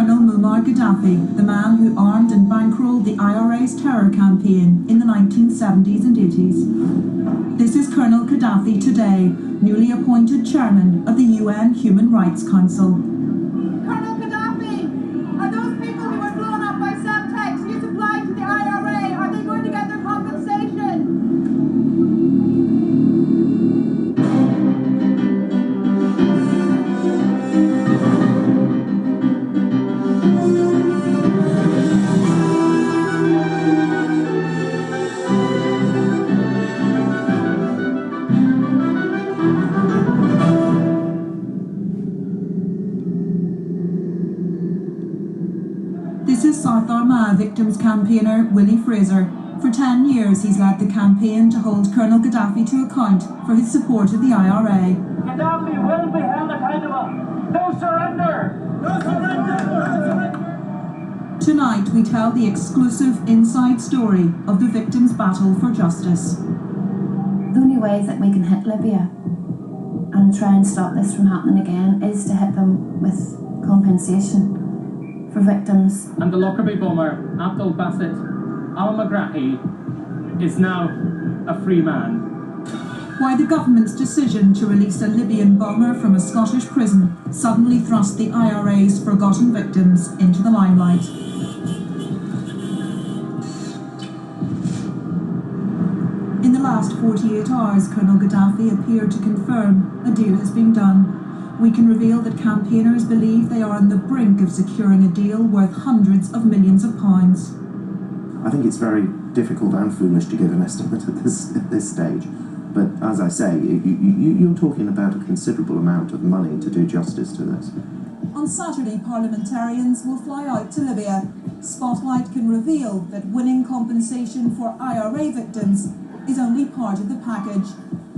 Colonel Muammar Gaddafi, the man who armed and bankrolled the IRA's terror campaign in the 1970s and 80s. This is Colonel Gaddafi today, newly appointed chairman of the UN Human Rights Council. Colonel Gaddafi, are those people who were blown up by Semtex you supplied to the IRA, are they going to get their compensation? This is South Armagh victims campaigner Willie Fraser. For 10 years he's led the campaign to hold Colonel Gaddafi to account for his support of the IRA. Gaddafi will be held accountable. No surrender! No surrender! No surrender! Tonight we tell the exclusive inside story of the victims' battle for justice. The only way that we can hit Libya and try and stop this from happening again is to hit them with compensation for victims. And the Lockerbie bomber, Abdul Basit al-Magrahi, is now a free man. Why the government's decision to release a Libyan bomber from a Scottish prison suddenly thrust the IRA's forgotten victims into the limelight. In the last 48 hours, Colonel Gaddafi appeared to confirm a deal has been done. We can reveal that campaigners believe they are on the brink of securing a deal worth hundreds of millions of pounds. I think it's very difficult and foolish to give an estimate at this stage. But as I say, you're talking about a considerable amount of money to do justice to this. On Saturday, parliamentarians will fly out to Libya. Spotlight can reveal that winning compensation for IRA victims is only part of the package,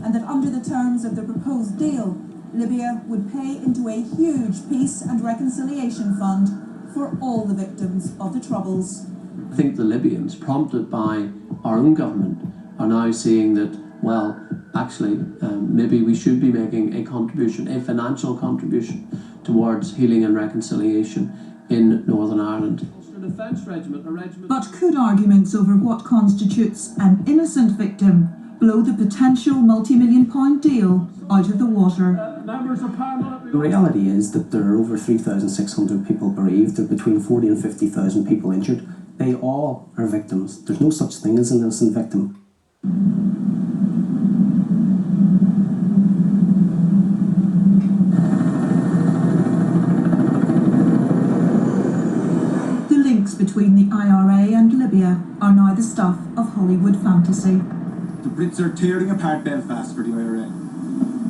and that under the terms of the proposed deal, Libya would pay into a huge peace and reconciliation fund for all the victims of the Troubles. I think the Libyans, prompted by our own government, are now seeing that, well, actually, maybe we should be making a contribution, a financial contribution, towards healing and reconciliation in Northern Ireland. But could arguments over what constitutes an innocent victim blow the potential multi-million-pound deal out of the water? The reality is that there are over 3,600 people bereaved, there are between 40 and 50,000 people injured. They all are victims. There's no such thing as an innocent victim. The links between the IRA and Libya are now the stuff of Hollywood fantasy. The Brits are tearing apart Belfast for the IRA,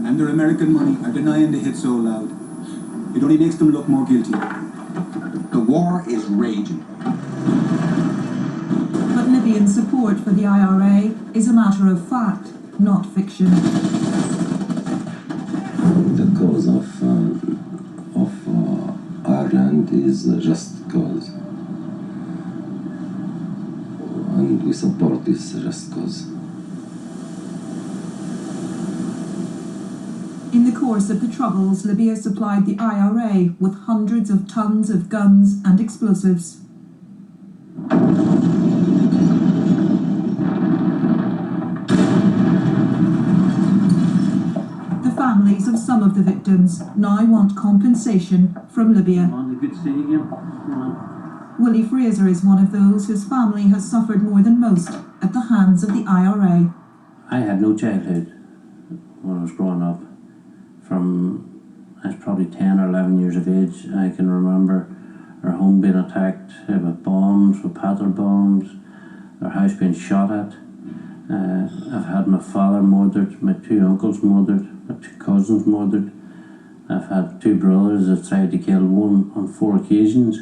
and their American money are denying the hit so loud. It only makes them look more guilty. The war is raging. But Libyan support for the IRA is a matter of fact, not fiction. The cause of Ireland is a just cause, and we support this just cause. In the course of the Troubles, Libya supplied the IRA with hundreds of tons of guns and explosives. The families of some of the victims now want compensation from Libya. Good to see you again. Willie Fraser is one of those whose family has suffered more than most at the hands of the IRA. I had no childhood when I was growing up. From I was probably 10 or 11 years of age, I can remember our home being attacked with bombs, with patter bombs, our house being shot at. I've had my father murdered, my two uncles murdered, my two cousins murdered. I've had two brothers that tried to kill one on 4 occasions.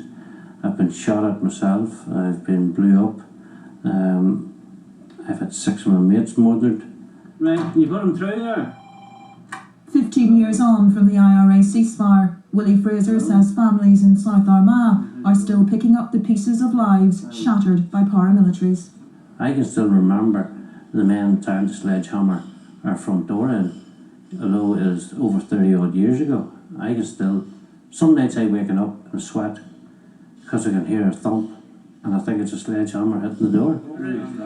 I've been shot at myself, I've been blew up. I've had 6 of my mates murdered. Right, you put them through there. 15 years on from the IRA ceasefire, Willie Fraser says families in South Armagh are still picking up the pieces of lives shattered by paramilitaries. I can still remember the men trying to sledgehammer our front door in, although it was over 30 odd years ago. I can still, some nights I waking up in a sweat, because I can hear a thump, and I think it's a sledgehammer hitting the door.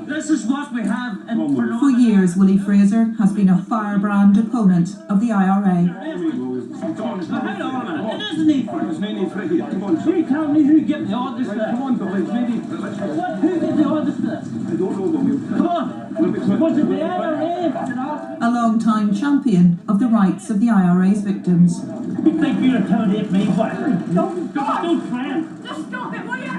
This is what we have in For years, Willie Fraser has been a firebrand opponent of the IRA. Hang on a minute, it isn't equal. There's no need for it here. Come on, you tell me who get the orders for this. Come on, boys, maybe. Who get the orders for this? I don't know, but come on. Was it the IRA? A long-time champion of the rights of the IRA's victims. You think you intimidate me? What? Don't try it. Just stop it, will you?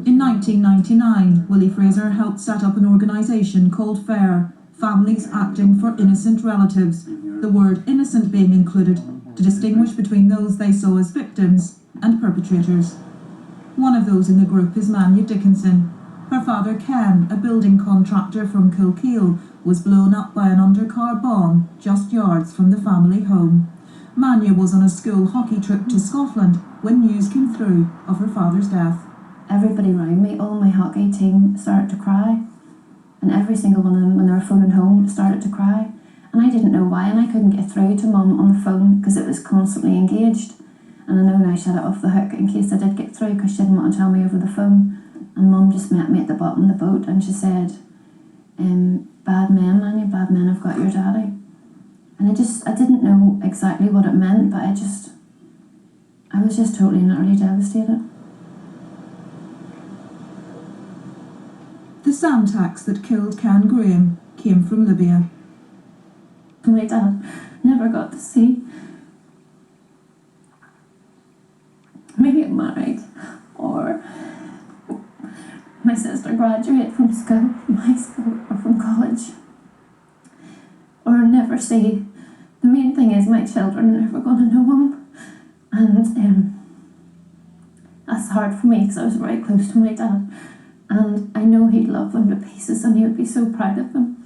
In 1999, Willie Fraser helped set up an organisation called FAIR, Families Acting for Innocent Relatives, the word innocent being included to distinguish between those they saw as victims and perpetrators. One of those in the group is Manya Dickinson. Her father Ken, a building contractor from Kilkeel, was blown up by an undercar bomb just yards from the family home. Manya was on a school hockey trip to Scotland when news came through of her father's death. Everybody around me, all my hockey team, started to cry. And every single one of them, when they were phoning home, started to cry. And I didn't know why, and I couldn't get through to Mum on the phone because it was constantly engaged. And I know now I shut it off the hook in case I did get through because she didn't want to tell me over the phone. And Mum just met me at the bottom of the boat and she said, bad men, Manny, bad men have got your daddy. And I didn't know exactly what it meant, but I was just totally and utterly devastated. The sand tax that killed Can Graham came from Libya. My dad never got to see me get married or my sister graduate from school, from high school or from college, or never see. The main thing is my children are never going to know him, and that's hard for me because I was very close to my dad. And I know he'd love them to pieces and he would be so proud of them.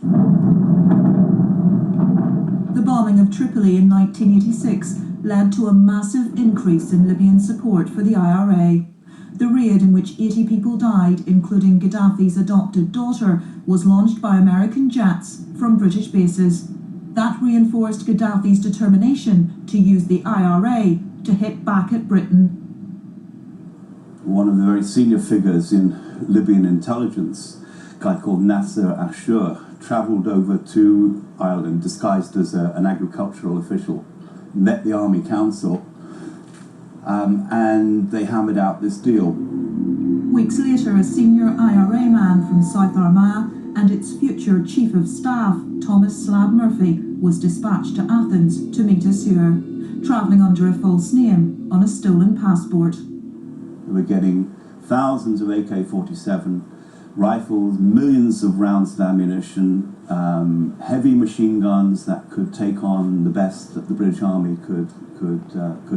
The bombing of Tripoli in 1986 led to a massive increase in Libyan support for the IRA. The raid, in which 80 people died, including Gaddafi's adopted daughter, was launched by American jets from British bases. That reinforced Gaddafi's determination to use the IRA to hit back at Britain. One of the very senior figures in Libyan intelligence, a guy called Nasser Ashur, travelled over to Ireland disguised as an agricultural official, met the Army Council, and they hammered out this deal. Weeks later, a senior IRA man from South Armagh and its future Chief of Staff, Thomas Slab Murphy, was dispatched to Athens to meet Assur, travelling under a false name on a stolen passport. We were getting thousands of AK-47 rifles, millions of rounds of ammunition, heavy machine guns that could take on the best that the British Army could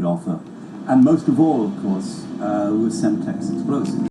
offer. And most of all, of course, was Semtex explosives.